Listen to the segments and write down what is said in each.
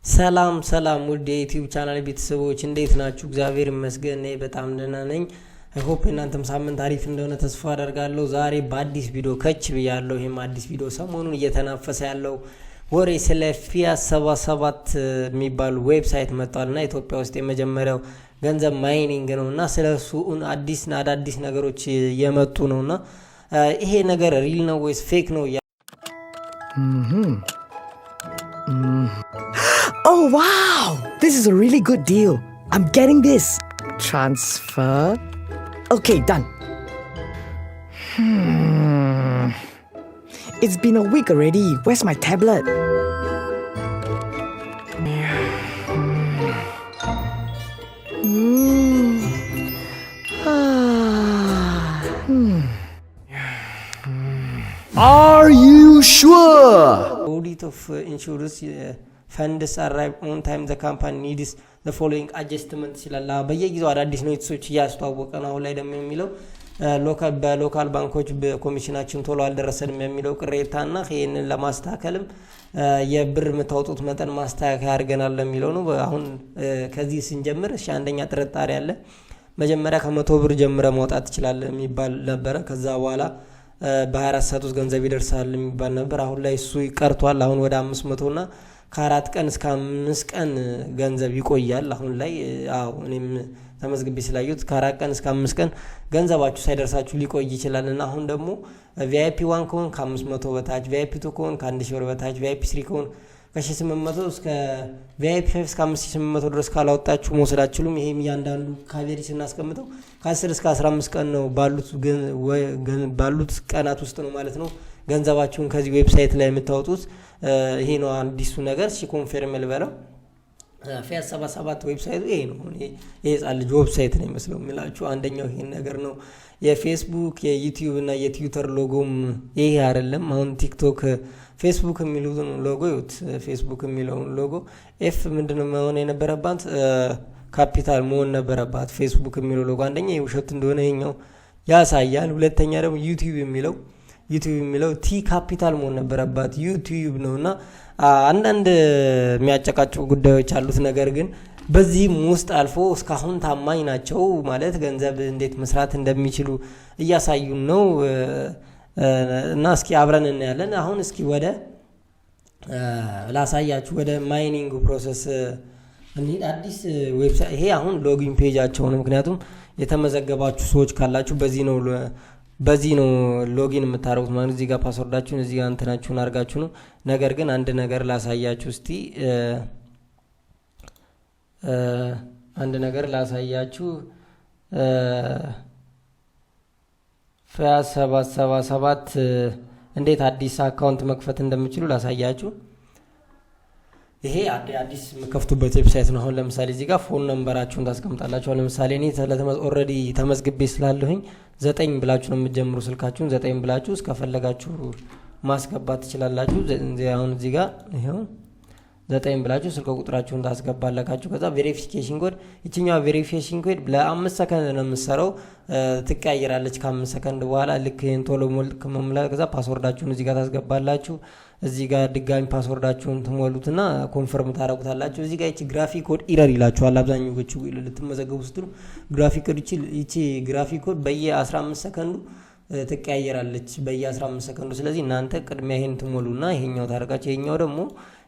ሰላም ሰላም ውድ የዩቲዩብ ቻናል ቤተሰቦች እንዴት ናችሁ? እግዚአብሔር ይመስገን እኔ በጣም ደህና ነኝ። አይ ሆፕ እናንተም ሳምንት አሪፍ እንደሆነ ተስፋ አደርጋለሁ። ዛሬ በአዲስ ቪዲዮ ከች ብያለሁ። ይሄም አዲስ ቪዲዮ ሰሞኑን እየተናፈሰ ያለው ወሬ ስለ FIAS777 የሚባል ዌብሳይት መጥቷልና ኢትዮጵያ ውስጥ የመጀመሪያው ገንዘብ ማይኒንግ ነውና ስለሱ አዳዲስ ነገሮች እየመጡ ነውና ይሄ ነገር ሪል ነው ወይስ ፌክ ነው? Oh wow, this is a really good deal. I'm getting this. Transfer. Okay, done. It's been a week already. Where's my tablet? Are you sure? Audit of insurance funds arrive on time. The company needs the following adjustment ይላል። በየጊዜው አዳዲስ ኖቲሶች እያስተዋወቀ ነው። ላይ ደግሞ የሚለው በሎካል ባንኮች በኮሚሽናችን ቶሎ አልደረሰንም የሚለው ቅሬታና ይሄንን ለማስተካከልም የብር መታወጡት መጠን ማስተካከያ አድርገናል የሚለው ነው። አሁን ከዚህ ስንጀምር አንደኛ ጥርጣሬ አለ። መጀመሪያ ከ100 ብር ጀምረ ማውጣት ይችላል የሚባል ነበር። ከዛ በኋላ በ24 ሰዓት ውስጥ ገንዘብ ይደርሳል የሚባል ነበር። አሁን ላይ እሱ ይቀርቷል። አሁን ወደ 500 እና ከ4 ቀን እስከ 5 ቀን ገንዘብ ይቆያል። አሁን ላይ እኔም ተመዝግቤ ስላየሁት ከ4 ቀን እስከ 5 ቀን ገንዘባችሁ ሳይደርሳችሁ ሊቆይ ይችላል እና አሁን ደግሞ VIP 1 ከሆነ ከ500 በታች፣ VIP 2 ከሆነ ከ1000 ብር በታች፣ VIP 3 ከሆነ ከ1800 እስከ VIP 5 እስከ 5800 ድረስ ካላወጣችሁ መውሰድ አትችሉም። ይሄም እያንዳንዱ ካቬሪ ስናስቀምጠው ከ10 እስከ 15 ቀን ነው ባሉት ቀናት ውስጥ ነው ማለት ነው ገንዘባችሁን ከዚህ ዌብሳይት ላይ የምታወጡት። ይሄ ነው አዲሱ ነገር። ኮንፈርም ልበለው FIAS777 ዌብሳይቱ ይሄ ነው። ይሄ ጻልጅ ዌብሳይት ነው መስለው የሚላችሁ አንደኛው ይሄን ነገር ነው። የፌስቡክ የዩቲዩብ እና የትዊተር ሎጎም ይሄ አይደለም። አሁን ቲክቶክ ፌስቡክ የሚሉትን ሎጎ ይውት ፌስቡክ የሚለውን ሎጎ ኤፍ ምንድነው መሆን የነበረባት ካፒታል መሆን ነበረባት። ፌስቡክ የሚለው ሎጎ አንደኛ የውሸት እንደሆነ ይሄኛው ያሳያል። ሁለተኛ ደግሞ ዩቲዩብ የሚለው ቲ ካፒታል መሆን ነበረባት ዩቲዩብ ነውና አንዳንድ የሚያጨቃጭቁ ጉዳዮች አሉት። ነገር ግን በዚህም ውስጥ አልፎ እስካሁን ታማኝ ናቸው ማለት ገንዘብ እንዴት መስራት እንደሚችሉ እያሳዩን ነው እና እስኪ አብረን እናያለን። አሁን እስኪ ወደ ላሳያችሁ ወደ ማይኒንግ ፕሮሰስ እንሂድ። አዲስ ዌብሳይት ይሄ አሁን ሎጊን ፔጃቸው ነው። ምክንያቱም የተመዘገባችሁ ሰዎች ካላችሁ በዚህ ነው ሎጊን የምታደርጉት ማለት እዚህ ጋር ፓስወርዳችሁን እዚህ ጋር እንትናችሁን አድርጋችሁ ነው። ነገር ግን አንድ ነገር ላሳያችሁ እስቲ አንድ ነገር ላሳያችሁ FIAS777 እንዴት አዲስ አካውንት መክፈት እንደምትችሉ ላሳያችሁ። ይሄ አዲስ የምከፍቱበት ዌብሳይት ነው። አሁን ለምሳሌ እዚህ ጋር ፎን ነምበራችሁን ታስቀምጣላችሁ። ለምሳሌ እኔ ኦልሬዲ ተመዝግቤ ስላለሁኝ 9 ብላችሁ ነው የምትጀምሩ። ስልካችሁን 9 ብላችሁ እስከፈለጋችሁ ማስገባት ትችላላችሁ። አሁን እዚህ ጋር ይሄው 9 ብላችሁ ስልክ ቁጥራችሁን ታስገባላችሁ። ከዛ ቬሪፊኬሽን ኮድ እቺኛው ቬሪፊኬሽን ኮድ ለ5 ሰከንድ ነው የምትሰራው፣ ትቀያየራለች ከ5 ሰከንድ በኋላ ልክ ይሄን ቶሎ ሞልክ መሙላት። ከዛ ፓስወርዳችሁን እዚህ ጋር ታስገባላችሁ። እዚህ ጋር ድጋሚ ፓስወርዳችሁን ትሞሉትና ኮንፈርም ታረጉታላችሁ። እዚህ ጋር እቺ ግራፊክ ኮድ ኢረር ይላችኋል። አብዛኞቹ ልትመዘገቡ ስትሉ ግራፊክ ኮድ እቺ ግራፊክ ኮድ በየ15 ሰከንዱ ትቀያየራለች በየ15 ሰከንዱ። ስለዚህ እናንተ ቅድሚያ ይሄን ትሞሉና ይሄኛው ታረጋችሁ። ይሄኛው ደግሞ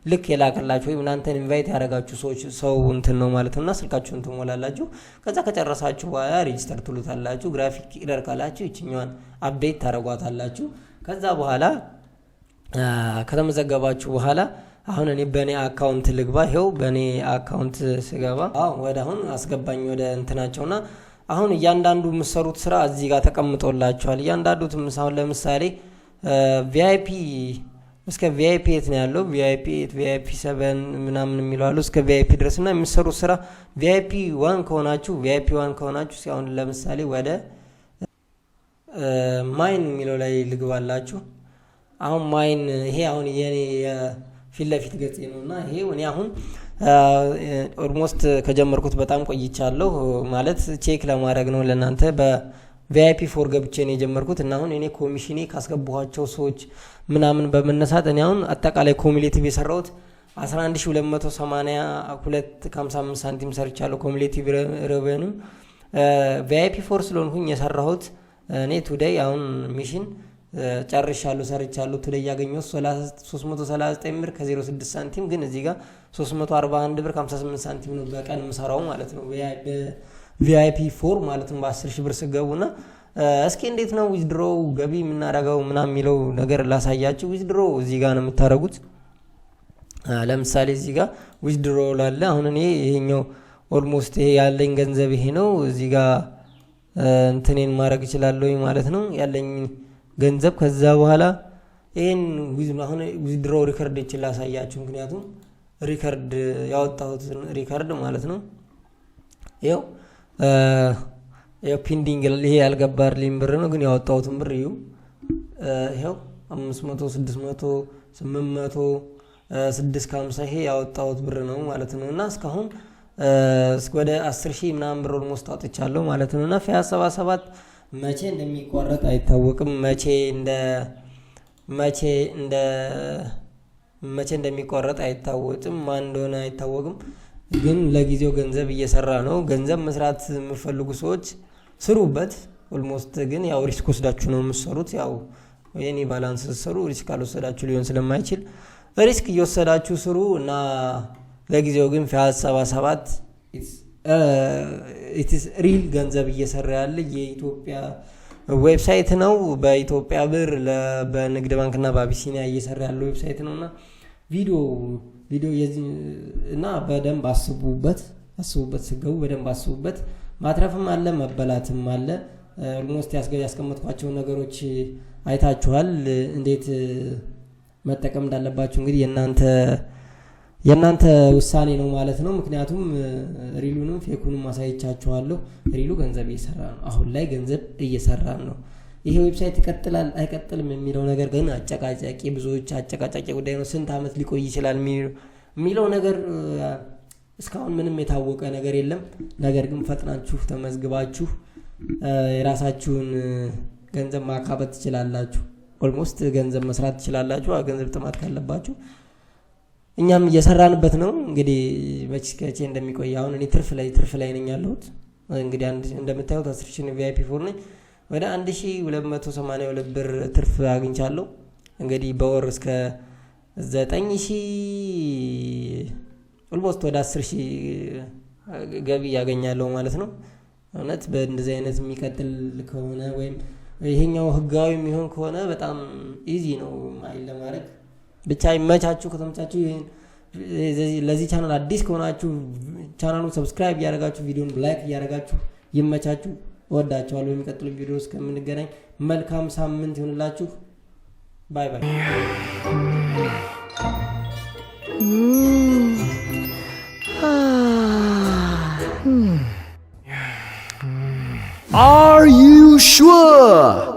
ልክ የላከላችሁ ወይ እናንተን ኢንቫይት ያደረጋችሁ ሰው እንትን ነው ማለት ነውና ስልካችሁን ትሞላላችሁ። ከዛ ከጨረሳችሁ በኋላ ሬጂስተር ትሉታላችሁ። ግራፊክ ኢረር ካላችሁ እቺኛዋን አፕዴት ታረጓታላችሁ። ከዛ በኋላ ከተመዘገባችሁ በኋላ አሁን እኔ በኔ አካውንት ልግባ። ይሄው በኔ አካውንት ስገባ ወደ አሁን አስገባኝ ወደ እንትናቸውና አሁን እያንዳንዱ የምትሰሩት ስራ እዚህ ጋር ተቀምጦላችኋል። እያንዳንዱ ምሳውን ለምሳሌ VIP እስከ VIP 8 ነው ያለው። VIP 8 VIP 7 ምናምን የሚለው አሉ እስከ VIP ድረስና የምትሰሩት ስራ VIP 1 ከሆናችሁ ሲሆን ለምሳሌ ወደ ማይን የሚለው ላይ ልግባላችሁ። አሁን ማይን ይሄ አሁን የኔ ፊት ለፊት ገጽ ነውና ይሄ እኔ አሁን ኦልሞስት ከጀመርኩት በጣም ቆይቻለሁ ማለት ቼክ ለማድረግ ነው ለናንተ በቪአይፒ ፎር ገብቼ ነው የጀመርኩት እና አሁን እኔ ኮሚሽኔ ካስገባኋቸው ሰዎች ምናምን በመነሳት እኔ አሁን አጠቃላይ ኮሚሌቲቭ የሰራሁት 11282.55 ሳንቲም ሰርቻለሁ። ኮሙሌቲቭ ሬቨኑ ቪአይፒ 4 ስለሆንኩኝ የሰራሁት እኔ ቱዴይ አሁን ሚሽን ጨርሻለሁ ሰርቻለሁ። ቱዴይ ያገኘሁት 339 ብር ከ06 ሳንቲም ግን እዚህ ጋር 341 ብር ከ58 ሳንቲም ነው በቀን የምሰራው ማለት ነው። ቪአይፒ 4 ማለት ነው በ10 ሺህ ብር ስገቡና እስኪ እንዴት ነው ዊዝድሮ ገቢ የምናደርገው ምናምን የሚለው ነገር ላሳያችሁ። ዊዝድሮ እዚህ ጋር ነው የምታደርጉት። ለምሳሌ እዚህ ጋር ዊዝድሮ ላለ አሁን እኔ ይሄኛው ኦልሞስት ይሄ ያለኝ ገንዘብ ይሄ ነው። እዚህ ጋር እንትኔን ማድረግ እችላለሁ ማለት ነው ያለኝ ገንዘብ። ከዛ በኋላ ይሄን አሁን ዊዝድሮ ሪከርድ ይችላል ላሳያችሁ። ምክንያቱም ሪከርድ ያወጣሁት ሪከርድ ማለት ነው ይሄው ፔንዲንግ ይሄ ያልገባልኝ ብር ነው ግን ያወጣሁትን ብር ይሄው 500 600 800 650 ይሄ ያወጣሁት ብር ነው ማለት ነውና እስካሁን ወደ 10000 ምናምን ብር ኦልሞስት አውጥቻለሁ ማለት ነውና FIAS777 መቼ እንደሚቋረጥ አይታወቅም። መቼ እንደሚቋረጥ አይታወቅም። ማን እንደሆነ አይታወቅም። ግን ለጊዜው ገንዘብ እየሰራ ነው። ገንዘብ መስራት የምፈልጉ ሰዎች ስሩበት። ኦልሞስት ግን ያው ሪስክ ወስዳችሁ ነው የምትሰሩት። ያው የኔ ባላንስ ሰሩ ሪስክ አልወሰዳችሁ ሊሆን ስለማይችል ሪስክ እየወሰዳችሁ ስሩ እና ለጊዜው ግን FIAS777 it is real ገንዘብ እየሰራ ያለ የኢትዮጵያ ዌብሳይት ነው። በኢትዮጵያ ብር በንግድ ባንክና በአቢሲኒያ እየሰራ ያለው ዌብሳይት ነውና ቪዲዮ እና በደንብ አስቡበት ስገቡ በደንብ አስቡበት። ማትረፍም አለ መበላትም አለ። ኦልሞስት ያስቀመጥኳቸው ነገሮች አይታችኋል እንዴት መጠቀም እንዳለባችሁ እንግዲህ የናንተ ውሳኔ ነው ማለት ነው። ምክንያቱም ሪሉንም ፌኩንም ማሳይቻችኋለሁ። ሪሉ ገንዘብ እየሰራ ነው። አሁን ላይ ገንዘብ እየሰራ ነው። ይሄ ዌብሳይት ይቀጥላል አይቀጥልም የሚለው ነገር ግን አጨቃጫቂ ብዙዎች አጨቃጫቂ ጉዳይ ነው። ስንት አመት ሊቆይ ይችላል የሚለው ነገር እስካሁን ምንም የታወቀ ነገር የለም። ነገር ግን ፈጥናችሁ ተመዝግባችሁ የራሳችሁን ገንዘብ ማካበት ትችላላችሁ። ኦልሞስት ገንዘብ መስራት ትችላላችሁ። ገንዘብ ጥማት ካለባችሁ እኛም እየሰራንበት ነው። እንግዲህ በችግር እንደሚቆይ አሁን እኔ ትርፍ ላይ ነኝ ያለሁት። እንግዲህ እንደምታዩት 10000 ቪአይፒ 4 ነኝ። ወደ 1282 ብር ትርፍ አግኝቻለሁ። እንግዲህ በወር እስከ 9000 ኦልሞስት ወደ 10000 ገቢ ያገኛለሁ ማለት ነው። እውነት በእንደዚህ አይነት የሚቀጥል ከሆነ ወይም ይሄኛው ህጋዊ የሚሆን ከሆነ በጣም ኢዚ ነው ማይል ለማድረግ ብቻ ይመቻችሁ። ከተመቻችሁ ለዚህ ቻናል አዲስ ከሆናችሁ ቻናሉን ሰብስክራይብ ያደርጋችሁ ቪዲዮን ላይክ ያደርጋችሁ ይመቻችሁ። ወዳችኋለሁ። በሚቀጥለው ቪዲዮ እስከምንገናኝ መልካም ሳምንት ይሁንላችሁ። ባይ ባይ። Are you sure?